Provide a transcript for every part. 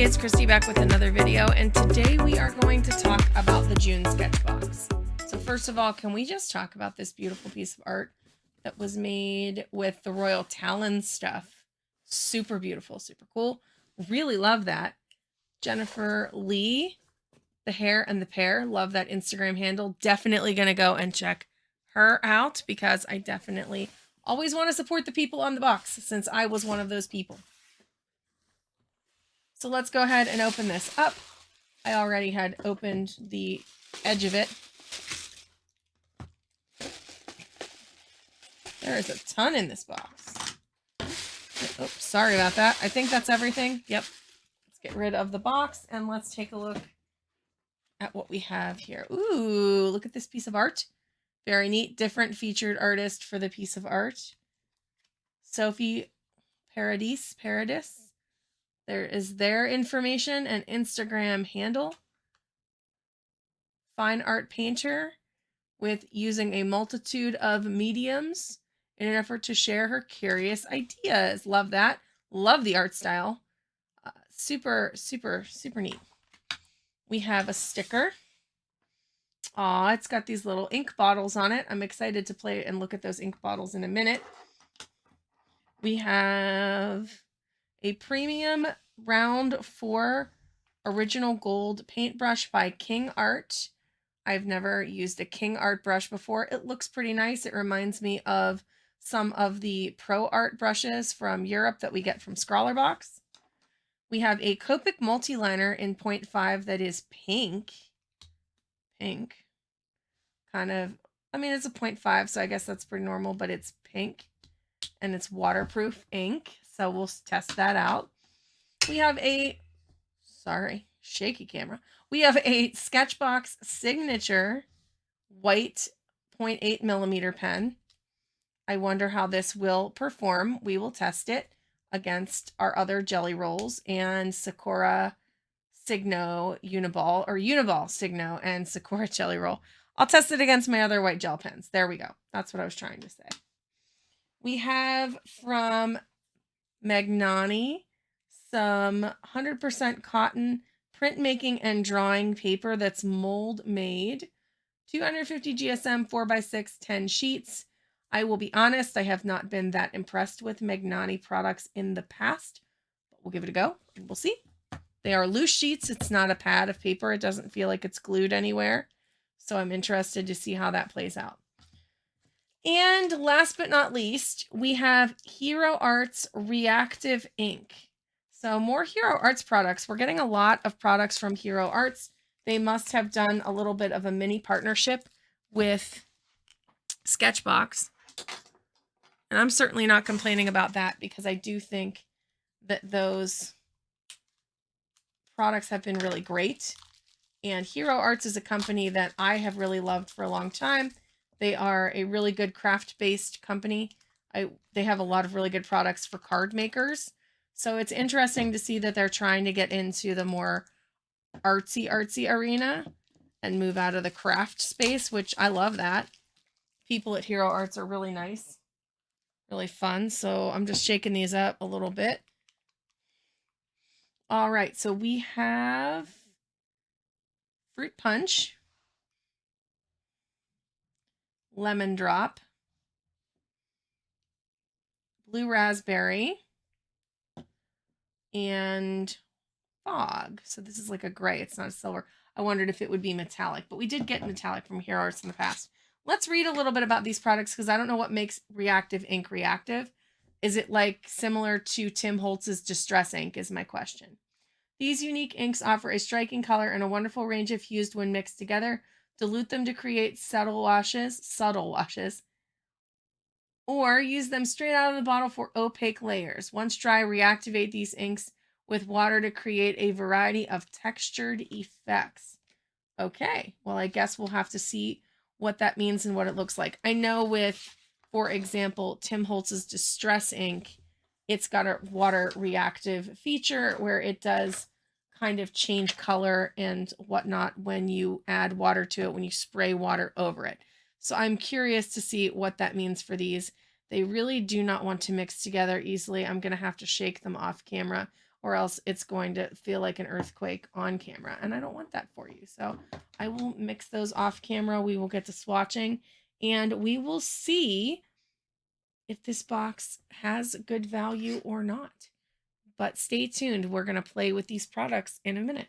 it's Christy back with another video, and today we are going to talk about the June Sketchbox. So first of all, can we just talk about this beautiful piece of art that was made with the Royal Talon stuff? Super beautiful, super cool. Really love that. Jennifer Lee, the hair and the pear, love that Instagram handle. Definitely going to go and check her out because I definitely always want to support the people on the box since I was one of those people. So let's go ahead and open this up. I already had opened the edge of it. There is a ton in this box. Oh, sorry about that. I think that's everything. Yep. Let's get rid of the box and let's take a look at what we have here. Ooh, look at this piece of art. Very neat. Different featured artist for the piece of art. Sophie Paradis. There is their information and Instagram handle. Fine art painter with using a multitude of mediums in an effort to share her curious ideas. Love that. Love the art style. Super neat. We have a sticker. Aw, it's got these little ink bottles on it. I'm excited to play and look at those ink bottles in a minute. We have a premium round 4 original gold paintbrush by King Art. I've never used a King Art brush before. It looks pretty nice. It reminds me of some of the Pro Art brushes from Europe that we get from Scrawlrbox. We have a Copic multi-liner in 0.5 that is pink. Kind of, I mean, it's a 0.5, so I guess that's pretty normal, but it's pink. And it's waterproof ink, so we'll test that out. We have a, shaky camera. We have a Sketchbox signature white 0.8mm pen. I wonder how this will perform. We will test it against our other jelly rolls and Sakura Signo Uniball, or Uniball Signo and Sakura Jelly Roll. I'll test it against my other white gel pens. There we go. That's what I was trying to say. We have from Magnani some 100% cotton printmaking and drawing paper that's mold made. 250 GSM 4x6 10 sheets. I will be honest, I have not been that impressed with Magnani products in the past, but we'll give it a go and we'll see. They are loose sheets. It's not a pad of paper. It doesn't feel like it's glued anywhere. So I'm interested to see how that plays out. And last but not least, we have Hero Arts Reactive Ink. So more Hero Arts products. We're getting a lot of products from Hero Arts. They must have done a little bit of a mini partnership with Sketchbox. And I'm certainly not complaining about that because I do think that those products have been really great. And Hero Arts is a company that I have really loved for a long time. They are a really good craft-based company. They have a lot of really good products for card makers. So it's interesting to see that they're trying to get into the more artsy arena and move out of the craft space, which I love that. People at Hero Arts are really nice, really fun. So I'm just shaking these up a little bit. All right, so we have Fruit Punch, Lemon Drop, Blue Raspberry, and Fog. So this is like a gray. It's not a silver. I wondered if it would be metallic, but we did get metallic from Hero Arts in the past. Let's read a little bit about these products because I don't know what makes reactive ink reactive. Is it like similar to Tim Holtz's Distress ink is my question. These unique inks offer a striking color and a wonderful range of hues when mixed together. Dilute them to create subtle washes, or use them straight out of the bottle for opaque layers. Once dry, reactivate these inks with water to create a variety of textured effects. Okay, well, I guess we'll have to see what that means and what it looks like. I know with, for example, Tim Holtz's Distress ink, it's got a water reactive feature where it does kind of change color and whatnot when you add water to it, when you spray water over it. So I'm curious to see what that means for these. They really do not want to mix together easily. I'm going to have to shake them off camera or else it's going to feel like an earthquake on camera. And I don't want that for you. So I will mix those off camera. We will get to swatching and we will see if this box has good value or not. But stay tuned. We're going to play with these products in a minute.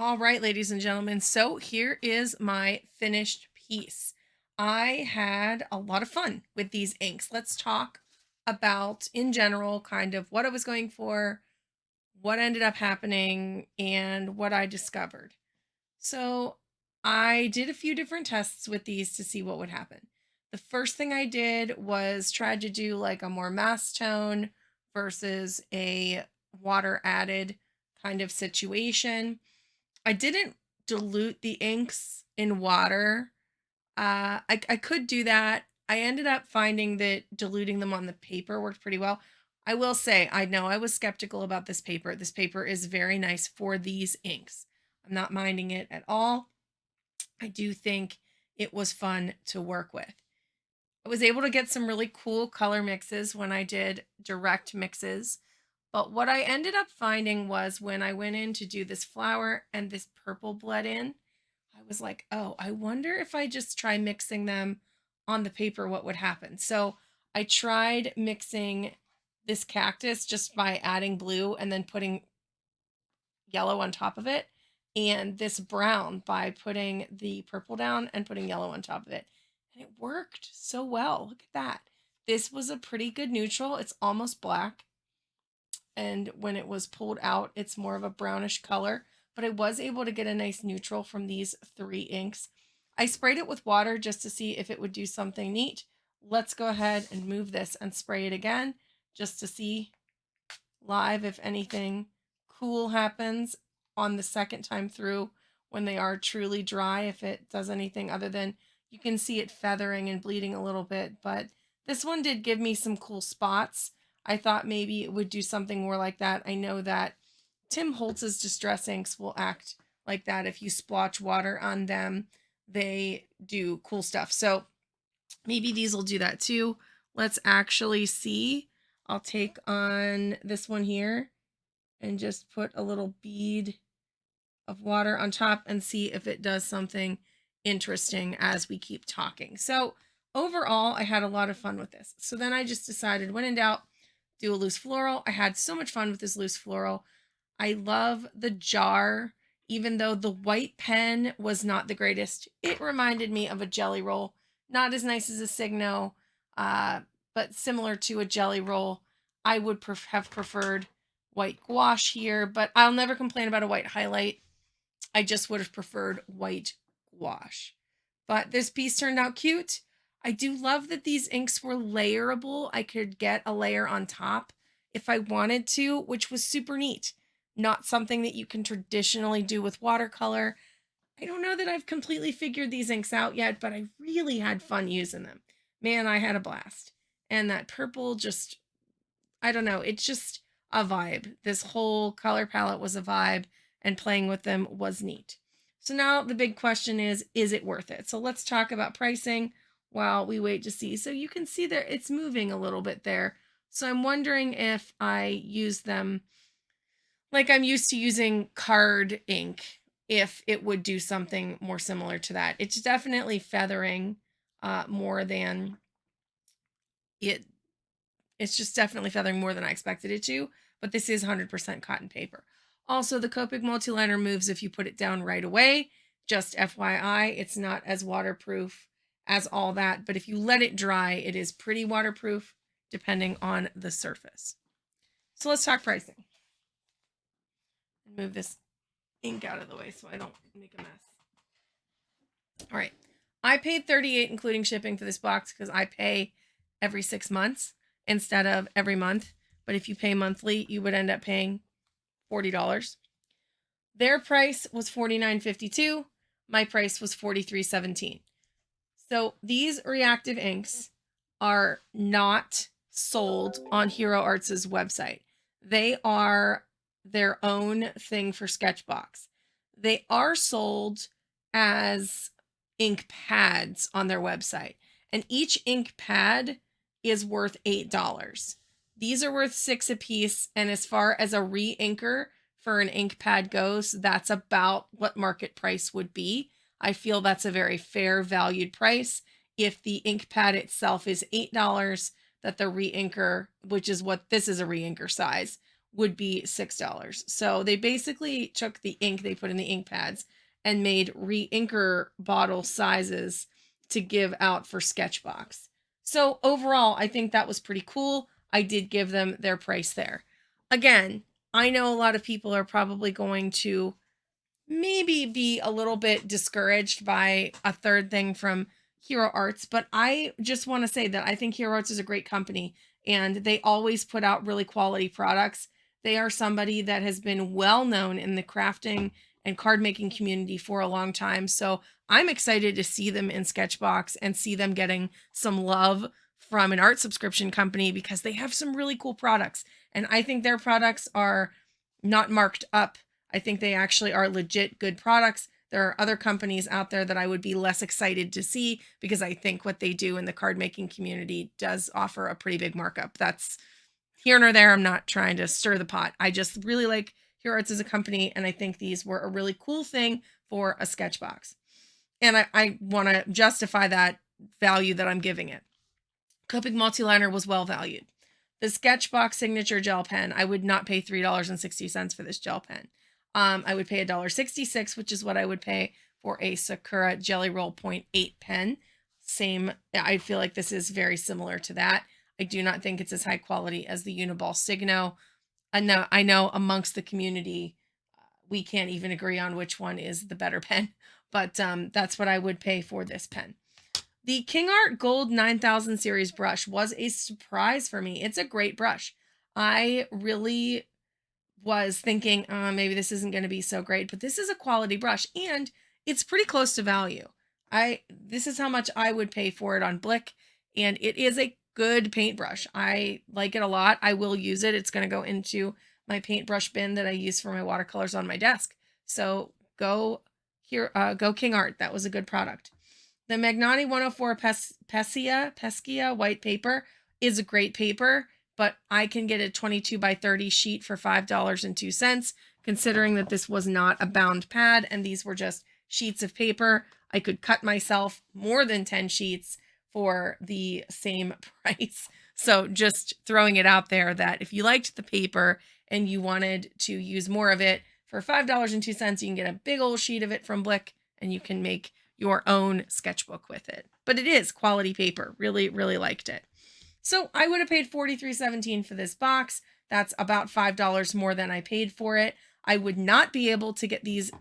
All right, ladies and gentlemen. So here is my finished piece. I had a lot of fun with these inks. Let's talk about, in general, kind of what I was going for, what ended up happening, and what I discovered. So I did a few different tests with these to see what would happen. The first thing I did was try to do like a more mass tone versus a water added kind of situation. I didn't dilute the inks in water. I could do that. I ended up finding that diluting them on the paper worked pretty well. I will say, I know I was skeptical about this paper. This paper is very nice for these inks. I'm not minding it at all. I do think it was fun to work with. I was able to get some really cool color mixes when I did direct mixes. But what I ended up finding was when I went in to do this flower and this purple bled in, I was like, oh, I wonder if I just try mixing them on the paper, what would happen? So I tried mixing this cactus just by adding blue and then putting yellow on top of it, and this brown by putting the purple down and putting yellow on top of it. And it worked so well. Look at that. This was a pretty good neutral. It's almost black. And when it was pulled out, it's more of a brownish color. But I was able to get a nice neutral from these three inks. I sprayed it with water just to see if it would do something neat. Let's go ahead and move this and spray it again just to see live if anything cool happens on the second time through when they are truly dry, if it does anything other than you can see it feathering and bleeding a little bit. But this one did give me some cool spots. I thought maybe it would do something more like that. I know that Tim Holtz's Distress inks will act like that. If you splotch water on them, they do cool stuff. So maybe these will do that too. Let's actually see. I'll take on this one here and just put a little bead of water on top and see if it does something interesting as we keep talking. So overall, I had a lot of fun with this. So then I just decided, when in doubt, do a loose floral. I had so much fun with this loose floral. I love the jar, even though the white pen was not the greatest. It reminded me of a jelly roll. Not as nice as a Signo, but similar to a jelly roll. I would have preferred white gouache here, but I'll never complain about a white highlight. I just would have preferred white gouache. But this piece turned out cute. I do love that these inks were layerable. I could get a layer on top if I wanted to, which was super neat. Not something that you can traditionally do with watercolor. I don't know that I've completely figured these inks out yet, but I really had fun using them. Man, I had a blast. And that purple just, I don't know, it's just a vibe. This whole color palette was a vibe, and playing with them was neat. So now the big question is it worth it? So let's talk about pricing while we wait to see. So you can see that it's moving a little bit there. So I'm wondering if I use them like I'm used to using card ink, if it would do something more similar to that. It's definitely feathering more than it. It's just definitely feathering more than I expected it to, but this is 100% cotton paper. Also, the Copic multi-liner moves if you put it down right away. Just FYI, it's not as waterproof as all that, but if you let it dry, it is pretty waterproof depending on the surface. So let's talk pricing. Move this ink out of the way so I don't make a mess. All right. I paid $38 including shipping for this box because I pay every 6 months instead of every month. But if you pay monthly, you would end up paying $40. Their price was $49.52. My price was $43.17. So these reactive inks are not sold on Hero Arts' website. They are their own thing for Sketchbox. They are sold as ink pads on their website, and each ink pad is worth $8. These are worth $6 a piece, and as far as a re-inker for an ink pad goes, that's about what market price would be. I feel that's a very fair valued price. If the ink pad itself is $8, that the re-inker, which is what this is a re-inker size, would be $6. So they basically took the ink they put in the ink pads and made re-inker bottle sizes to give out for Sketchbox. So overall, I think that was pretty cool. I did give them their price there. Again, I know a lot of people are probably going to maybe be a little bit discouraged by a third thing from Hero Arts, but I just want to say that I think Hero Arts is a great company and they always put out really quality products. They are somebody that has been well known in the crafting and card making community for a long time. So I'm excited to see them in Sketchbox and see them getting some love from an art subscription company because they have some really cool products. And I think their products are not marked up. I think they actually are legit good products. There are other companies out there that I would be less excited to see because I think what they do in the card making community does offer a pretty big markup. That's here nor there. I'm not trying to stir the pot. I just really like Hero Arts as a company, and I think these were a really cool thing for a Sketchbox. And I want to justify that value that I'm giving it. Copic Multiliner was well valued. The Sketchbox Signature Gel Pen, I would not pay $3.60 for this gel pen. I would pay $1.66, which is what I would pay for a Sakura Jelly Roll 0.8 pen. Same, I feel like this is very similar to that. I do not think it's as high quality as the Uniball Signo. I know amongst the community, we can't even agree on which one is the better pen, but that's what I would pay for this pen. The King Art Gold 9000 series brush was a surprise for me. It's a great brush. I really was thinking, maybe this isn't going to be so great, but this is a quality brush and it's pretty close to value. This is how much I would pay for it on Blick, and it is a good paintbrush. I like it a lot. I will use it. It's going to go into my paintbrush bin that I use for my watercolors on my desk. So go King Art. That was a good product. The Magnani 104 Pescia white paper is a great paper, but I can get a 22 by 30 sheet for $5.02, considering that this was not a bound pad and these were just sheets of paper. I could cut myself more than 10 sheets for the same price. So just throwing it out there that if you liked the paper and you wanted to use more of it, for $5.02, you can get a big old sheet of it from Blick and you can make your own sketchbook with it. But it is quality paper. Really, really liked it. So I would have paid $43.17 for this box. That's about $5 more than I paid for it. I would not be able to get these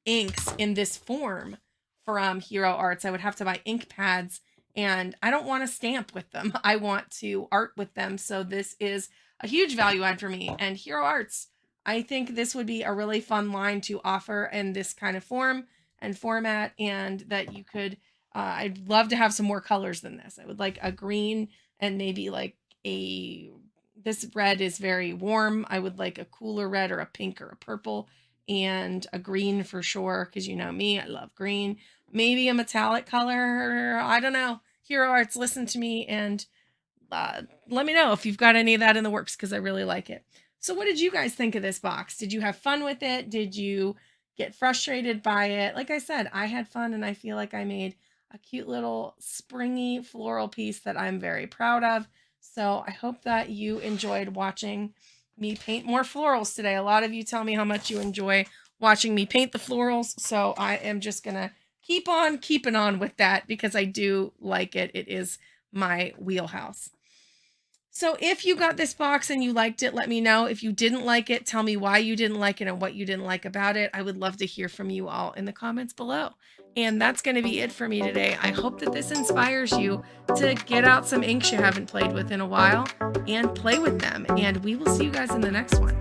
inks in this form from Hero Arts. I would have to buy ink pads, and I don't want to stamp with them. I want to art with them. So this is a huge value add for me. And Hero Arts, I think this would be a really fun line to offer in this kind of form and format, and that you could, I'd love to have some more colors than this. I would like a green and maybe like this red is very warm. I would like a cooler red or a pink or a purple and a green for sure. Cause you know me, I love green, maybe a metallic color. I don't know. Hero Arts, listen to me and let me know if you've got any of that in the works, cause I really like it. So what did you guys think of this box? Did you have fun with it? Did you get frustrated by it? Like I said, I had fun and I feel like I made a cute little springy floral piece that I'm very proud of. So I hope that you enjoyed watching me paint more florals today. A lot of you tell me how much you enjoy watching me paint the florals. So I am just going to keep on keeping on with that because I do like it. It is my wheelhouse. So if you got this box and you liked it, let me know. If you didn't like it, tell me why you didn't like it and what you didn't like about it. I would love to hear from you all in the comments below. And that's going to be it for me today. I hope that this inspires you to get out some inks you haven't played with in a while and play with them. And we will see you guys in the next one.